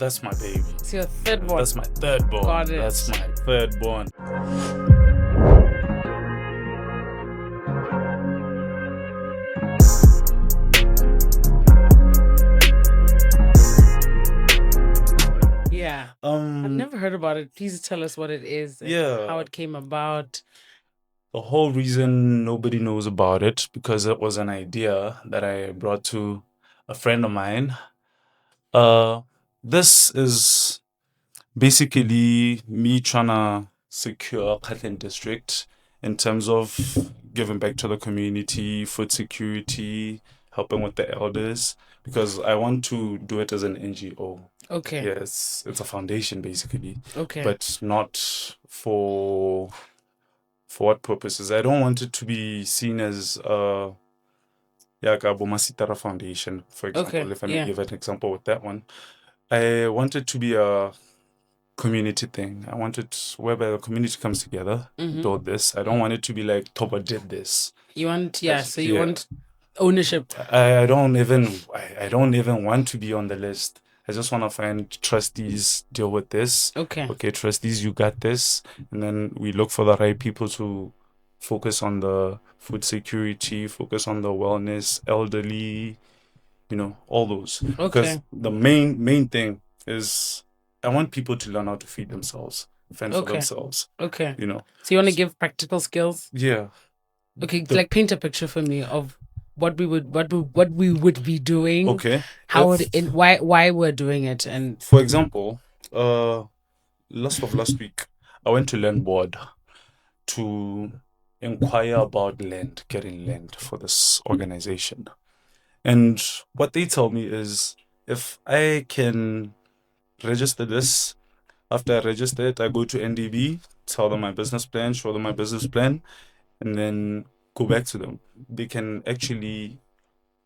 That's my baby. It's your third one. That's my third born. Got it. That's my third born. Yeah. I've never heard about it. Please tell us what it is and Yeah. how it came about. The whole reason nobody knows about it because it was an idea that I brought to a friend of mine. This is basically me trying to secure Kathlyn District in terms of giving back to the community, food security, helping with the elders, because I want to do it as an NGO. Okay. Yes, it's a foundation basically, Okay. but not for what purposes. I don't want it to be seen as Gabo Masitara Foundation, for example. Okay, If I may yeah. give an example with that one, I want it to be a community thing. I want it whereby the community comes together, build this. I don't want it to be like Toba did this. You want, so you Yeah. want ownership. I don't even want to be on the list. I just want to find trustees, deal with this. Okay. Okay, trustees, you got this. And then we look for the right people to focus on the food security, focus on the wellness, elderly, all those. Because Okay. the main thing is I want people to learn how to feed themselves, fend for Okay. themselves. Okay. You know. So you want to give practical skills? Yeah. Okay, like paint a picture for me of what we would be doing. Okay. How why we're doing it, and For example, last week, I went to Land Board to inquire about getting land for this organization. And what they tell me is if I can register this, after I register it, I go to NDB, tell them my business plan, show them my business plan, and then go back to them. They can actually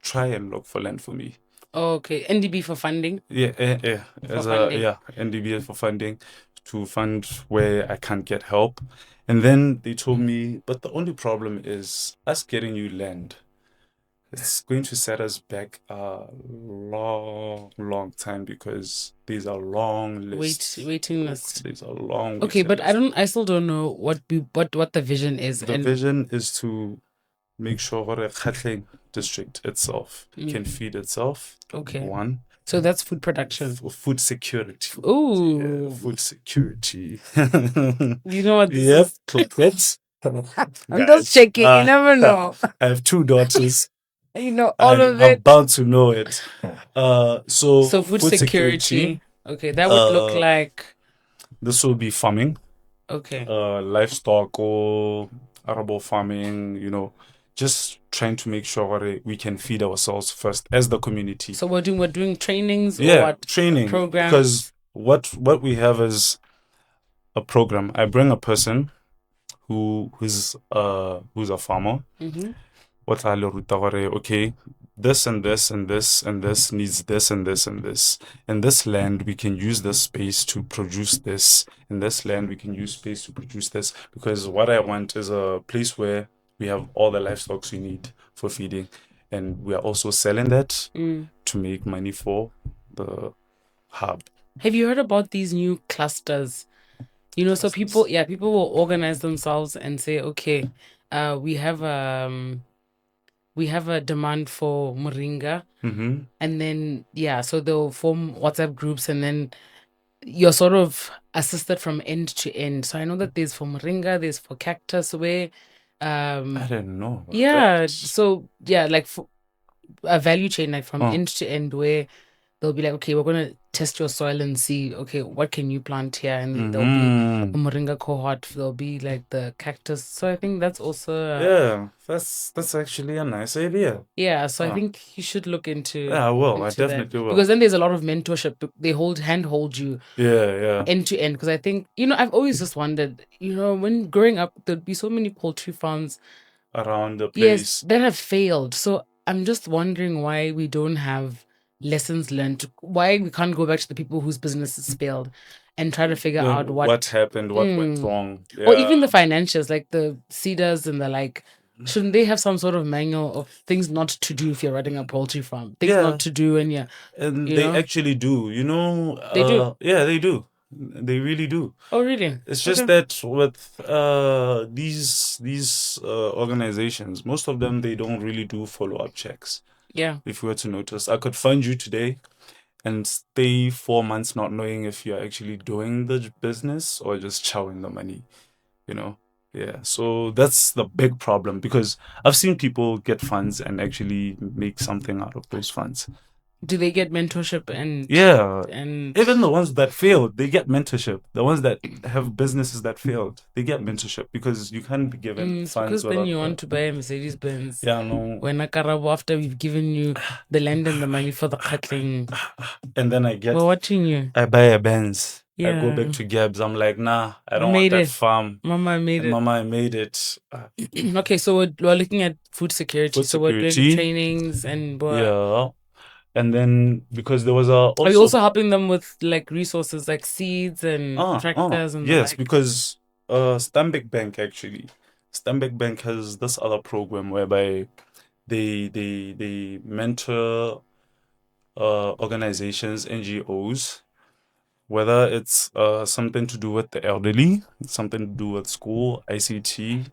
try and look for land for me. Okay, NDB for funding. Yeah. NDB for funding to fund where I can't get help. And then they told me, but the only problem is us getting you land. It's going to set us back a long time because there's a long list. Waiting list. There's a long. Okay, but I still don't know what the vision is. The vision is to make sure that Kathlyn district itself can feed itself. Okay. One. So that's food production. Food security. Ooh. Yeah, food security. You know what? Yep. Clickets. I'm just checking. You never know. I have 2 daughters. You know all of I'm it. about to know it. So food security. Okay, that would look like. This will be farming. Okay. Livestock or arable farming. Just trying to make sure that we can feed ourselves first as the community. So we're doing trainings. Yeah, or what? training Programs. Because what we have is a program. I bring a person who's a farmer. Okay, this and this and this and this needs this and this and this. In this land, we can use this space to produce this. In this land, we can use space to produce this. Because what I want is a place where we have all the livestock we need for feeding. And we are also selling that to make money for the hub. Have you heard about these new clusters? So people will organize themselves and say, okay, we have a demand for moringa, and then so they'll form WhatsApp groups, and then you're sort of assisted from end to end. So I know that there's for moringa, there's for cactus, where I didn't know. That. So like for a value chain, like from end to end, where they'll be like, okay, we're gonna test your soil and see, okay, what can you plant here, and there'll be a moringa cohort. There'll be like the cactus. So I think that's also that's actually a nice idea. Yeah, so I think you should look into. Yeah, I will. I definitely will. Because then there's a lot of mentorship. They hold you. Yeah. End to end. Because I think I've always just wondered. When growing up, there'd be so many poultry farms around the place. Yes, that have failed. So I'm just wondering why we don't have lessons learned. Why we can't go back to the people whose businesses failed and try to figure out what happened, what went wrong. Or even the financials, like the Cedars and the shouldn't they have some sort of manual of things not to do if you're running a poultry farm? Things Yeah. not to do when you're And You they know? actually do, you know. They do? Yeah, they do. They really do. Oh, really? It's just Okay. that with these organizations, most of them they don't really do follow-up checks. Yeah. If you were to notice, I could fund you today and stay 4 months not knowing if you're actually doing the business or just chowing the money, you know. Yeah, so that's the big problem, because I've seen people get funds and actually make something out of those funds. Do they get mentorship and Yeah, and even the ones that failed, they get mentorship. The ones that have businesses that failed, they get mentorship, because you can't be given it's funds because then without you the- want to buy a Mercedes Benz. Yeah, no. When Akarabo, after we've given you the land and the money for the cutting, And then I get we're watching you. I buy a Benz. I go Yeah. back to Gabs. I'm like, nah, I don't Made want that it. farm. Mama I made it. Mama, I made it. Okay, so we're looking at food security. Food So we're doing security. trainings and we're Yeah. And then because there was are you also helping them with like resources like seeds and tractors and the yes, like? because Stanbic Bank actually, Stanbic Bank has this other program whereby they mentor organizations, NGOs, whether it's something to do with the elderly, something to do with school, ICT.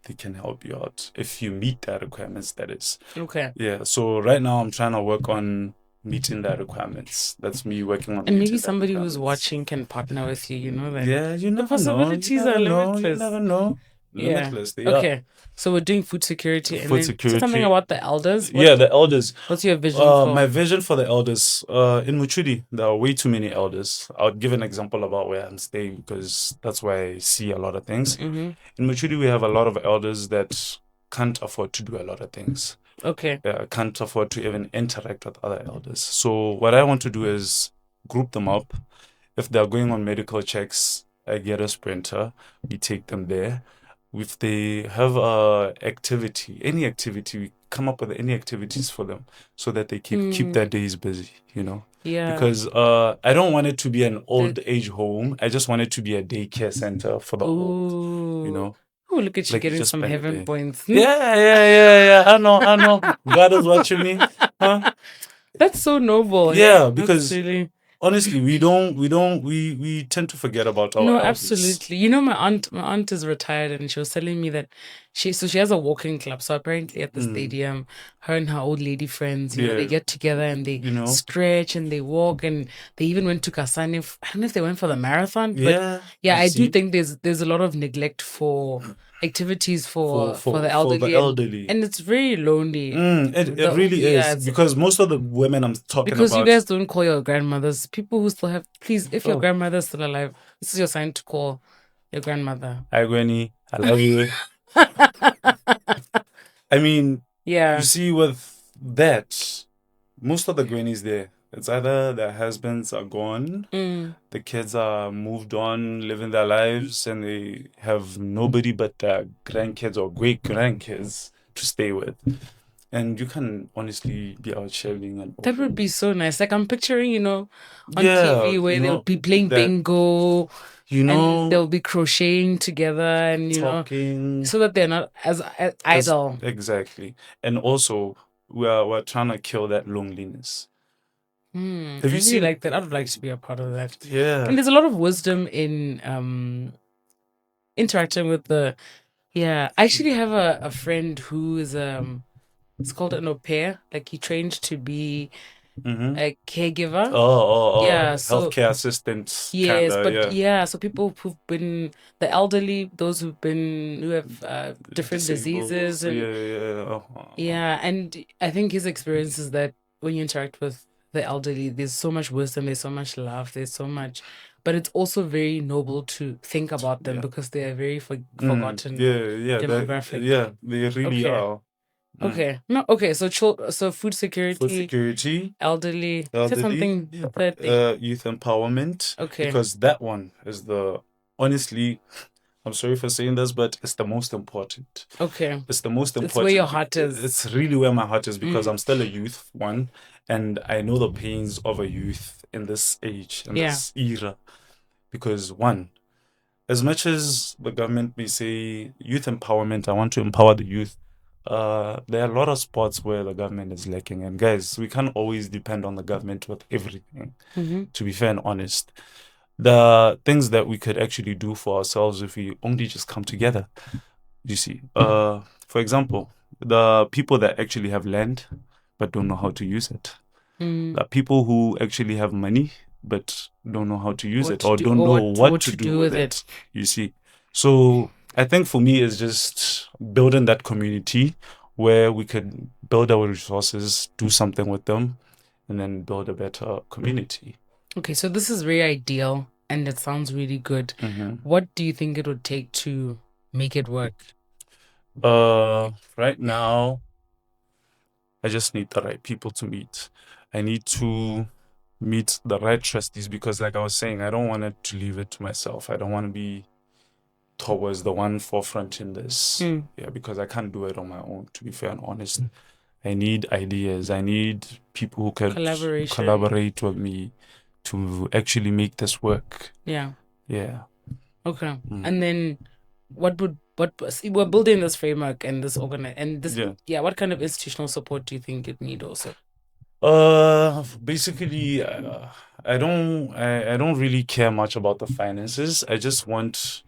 They can help you out if you meet their requirements, that is. Okay. Yeah, so right now I'm trying to work on meeting their requirements. That's me working on And maybe meeting their somebody who's requirements. watching can partner with you, you know, like Yeah, you never know. possibilities You are never know. You limitless. never know. Yeah. Limitless. They are. Okay. So we're doing food security and Food then say security. something about the elders. Yeah, the elders. What's your vision for? My vision for the elders, in Muchudi, there are way too many elders. I would give an example about where I'm staying, because that's where I see a lot of things. Mm-hmm. In Muchudi, we have a lot of elders that can't afford to do a lot of things. Okay. Can't afford to even interact with other elders. So what I want to do is group them up. If they're going on medical checks, I get a sprinter. We take them there. If they have any activity, we come up with any activities for them so that they keep their days busy, you know. Yeah. Because I don't want it to be an old age home. I just want it to be a daycare center for the old, you know. Oh, look at you Like, getting just some spend a heaven day. points. Yeah. I know. God is watching me. Huh? That's so noble. Yeah, That's because really... honestly, we tend to forget about our No, elders. absolutely. You know, my aunt is retired, and she was telling me that she has a walking club. So apparently at the stadium, her and her old lady friends, you know, they Yeah. get together and they You know. stretch and they walk, and they even went to Kasane. I don't know if they went for the marathon, but Yeah. yeah, you I do see? think there's a lot of neglect for activities for the For elderly, the elderly. and it's very lonely. It The- really yeah, is, because most of the women I'm talking because about. you guys don't call your grandmothers. People who still have, please, if your Oh. grandmother's still alive, this is your sign to call your grandmother. Hi, Granny. I love you. I mean, Yeah. you see, with that, most of the grannies there, it's either their husbands are gone, the kids are moved on, living their lives, and they have nobody but their grandkids or great grandkids to stay with. And you can honestly be out shelling and That would be so nice. Like I'm picturing, you know, on Yeah, TV where you they'll know, be playing that- bingo you know, and they'll be crocheting together and you know, talking. so that they're not as idle. Exactly. And also, we're trying to kill that loneliness. I you really seen- like that. I'd like to be a part of that. Yeah. And there's a lot of wisdom in interacting with the I actually have a friend who is it's called an au pair. Like he trained to be Mm-hmm. a caregiver. Yeah, so- healthcare assistants. Yes, kinda, but yeah. so people who've been the elderly, those who have different Disabled. diseases and and I think his experience is that when you interact with the elderly, there's so much wisdom, there's so much love, there's so much, but it's also very noble to think about them Yeah. because they are very forgotten. Yeah, demographic. they really Okay. are. Okay, no, okay. So food security, Food security, elderly. Said elderly, something third thing. youth empowerment. Okay. Because that one is honestly, I'm sorry for saying this, but it's the most important. Okay. It's the most important. It's where your heart is. It's really where my heart is, because I'm still a youth, one, and I know the pains of a youth in this age, in this era. Because one, as much as the government may say youth empowerment, I want to empower the youth. There are a lot of spots where the government is lacking, and guys, we can't always depend on the government with everything. Mm-hmm. To be fair and honest, the things that we could actually do for ourselves if we only just come together. You see, for example, the people that actually have land but don't know how to use it. The people who actually have money but don't know how to use it or don't know what to do with it. You see, so I think for me it's just building that community where we can build our resources, do something with them, and then build a better community. Okay, so this is very ideal and it sounds really good. What do you think it would take to make it work? Right now, I just need the right people to meet. I need to meet the right trustees because, like I was saying, I don't want it to leave it to myself. I don't want to be towards the one forefront in this. Yeah, because I can't do it on my own, to be fair and honest. I need ideas. I need people who can collaborate with me to actually make this work. Yeah. Yeah. Okay. And then what we're building this framework and this what kind of institutional support do you think it need also? Basically, I don't really care much about the finances. I just want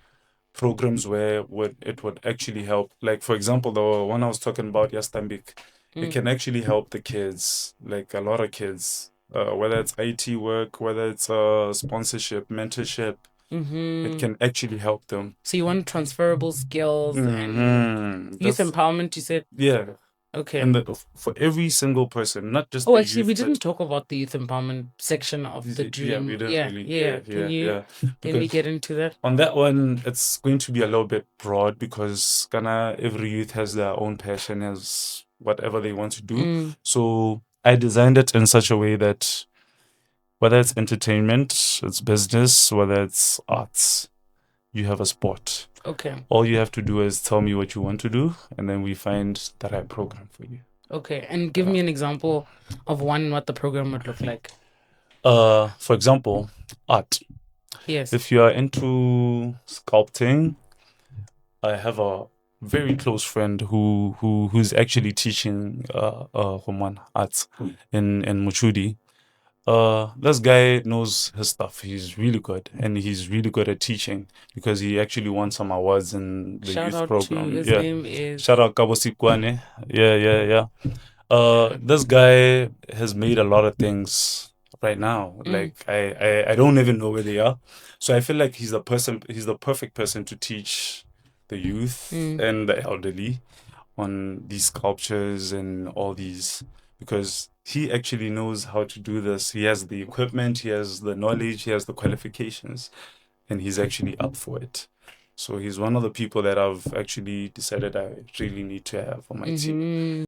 programs where it would actually help. Like, for example, the one I was talking about, Yastambik, it can actually help the kids, like a lot of kids, whether it's IT work, whether it's sponsorship, mentorship, it can actually help them. So you want transferable skills and youth empowerment, you said? Yeah. Okay. And for every single person, not just actually, we didn't talk about the youth empowerment section of the dream. Yeah, we didn't really. Can we get into that? On that one, it's going to be a little bit broad because every youth has their own passion, has whatever they want to do. So I designed it in such a way that whether it's entertainment, it's business, whether it's arts, you have a spot. Okay. All you have to do is tell me what you want to do, and then we find the right program for you. Okay, and give me an example of what the program would look like. For example, art. Yes. If you are into sculpting, I have a very close friend who's actually teaching Roman arts in Muchudi. This guy knows his stuff. He's really good, and he's really good at teaching because he actually won some awards in the youth program. His name is Shout out Kabosi Kwane. Yeah. This guy has made a lot of things right now. Like I don't even know where they are. So I feel like he's the perfect person to teach the youth and the elderly on these sculptures and all these, because he actually knows how to do this. He has the equipment, he has the knowledge, he has the qualifications, and he's actually up for it. So he's one of the people that I've actually decided I really need to have on my team.